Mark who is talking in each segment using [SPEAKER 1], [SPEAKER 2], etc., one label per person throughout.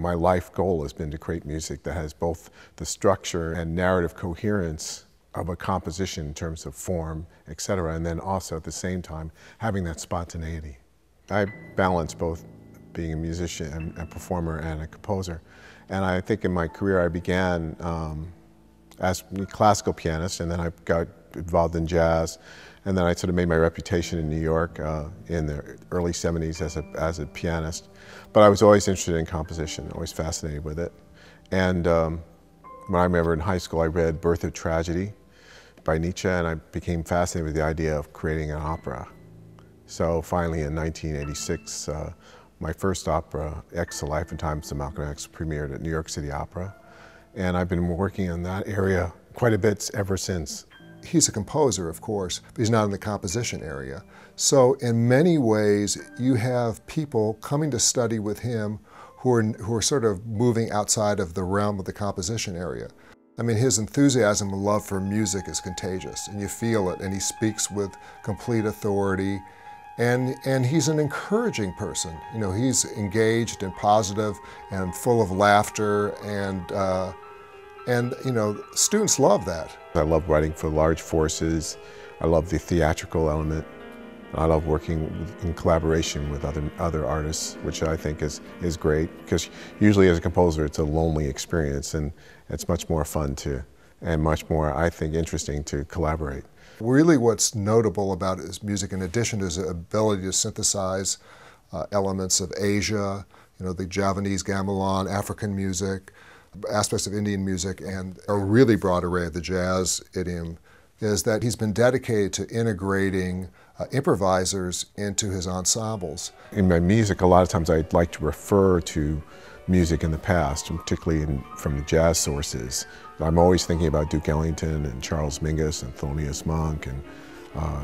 [SPEAKER 1] my life goal has been to create music that has both the structure and narrative coherence of a composition in terms of form, etc., and then also at the same time having that spontaneity. I balance both being a musician and performer and a composer. And I think in my career I began as a classical pianist, and then I got involved in jazz, and then I sort of made my reputation in New York in the early 70s as a pianist. But I was always interested in composition, always fascinated with it. And when I remember in high school I read Birth of Tragedy by Nietzsche, and I became fascinated with the idea of creating an opera. So finally in 1986, my first opera, X, The Life and Times of Malcolm X, premiered at New York City Opera. And I've been working in that area quite a bit ever since.
[SPEAKER 2] He's a composer, of course, but he's not in the composition area. So in many ways, you have people coming to study with him who are sort of moving outside of the realm of the composition area. I mean, his enthusiasm and love for music is contagious, and you feel it, and he speaks with complete authority. And he's an encouraging person. You know, he's engaged and positive and full of laughter, and you know, students love that.
[SPEAKER 1] I love writing for large forces. I love the theatrical element. I love working in collaboration with other artists, which I think is great, because usually as a composer it's a lonely experience, and it's much more fun and much more, I think, interesting to collaborate.
[SPEAKER 2] Really what's notable about his music, in addition to his ability to synthesize elements of Asia, you know, the Javanese gamelan, African music, aspects of Indian music, and a really broad array of the jazz idiom, is that he's been dedicated to integrating improvisers into his ensembles.
[SPEAKER 1] In my music, a lot of times I'd like to refer to music in the past, particularly from the jazz sources. I'm always thinking about Duke Ellington and Charles Mingus and Thelonious Monk and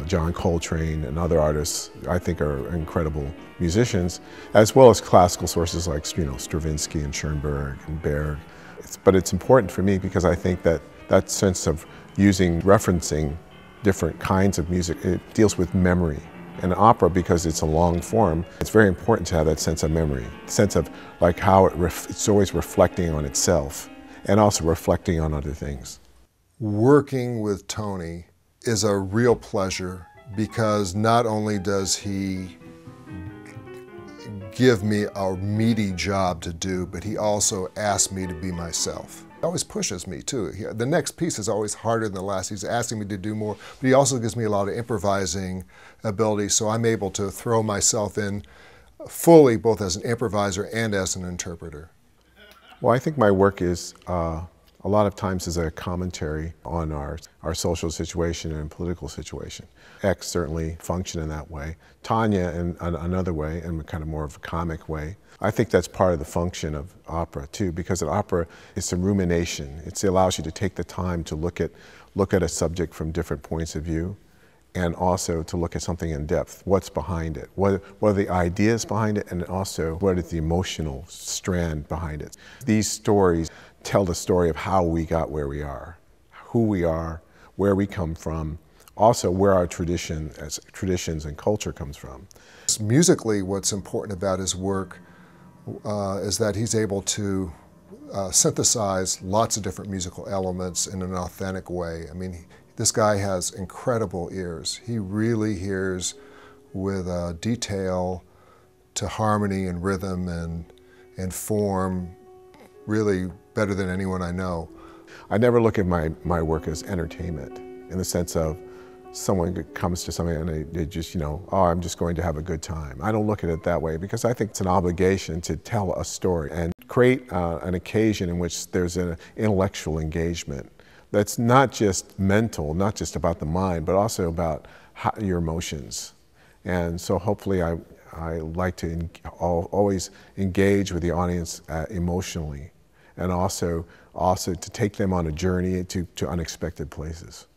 [SPEAKER 1] John Coltrane and other artists I think are incredible musicians, as well as classical sources like, you know, Stravinsky and Schoenberg and Berg. But it's important for me because I think that that sense of referencing different kinds of music, it deals with memory. And opera, because it's a long form, it's very important to have that sense of memory, sense of like how it's always reflecting on itself and also reflecting on other things.
[SPEAKER 2] Working with Tony is a real pleasure, because not only does he give me a meaty job to do, but he also asks me to be myself. He always pushes me too. The next piece is always harder than the last. He's asking me to do more, but he also gives me a lot of improvising ability, so I'm able to throw myself in fully, both as an improviser and as an interpreter.
[SPEAKER 1] Well, I think my work is a lot of times is a commentary on our social situation and political situation. X certainly function in that way. Tanya in another way, in kind of more of a comic way. I think that's part of the function of opera too, because an opera is a rumination. It allows you to take the time to look at a subject from different points of view, and also to look at something in depth. What's behind it? What are the ideas behind it, and also what is the emotional strand behind it? These stories tell the story of how we got where we are, who we are, where we come from, also where our traditions and culture comes from.
[SPEAKER 2] Musically, what's important about his work is that he's able to synthesize lots of different musical elements in an authentic way. I mean, this guy has incredible ears. He really hears with detail to harmony and rhythm and form, really better than anyone I know.
[SPEAKER 1] I never look at my work as entertainment, in the sense of someone comes to something and they just, you know, oh, I'm just going to have a good time. I don't look at it that way, because I think it's an obligation to tell a story and create an occasion in which there's an intellectual engagement that's not just mental, not just about the mind, but also about your emotions. And so hopefully I like to always engage with the audience emotionally, and also to take them on a journey to unexpected places.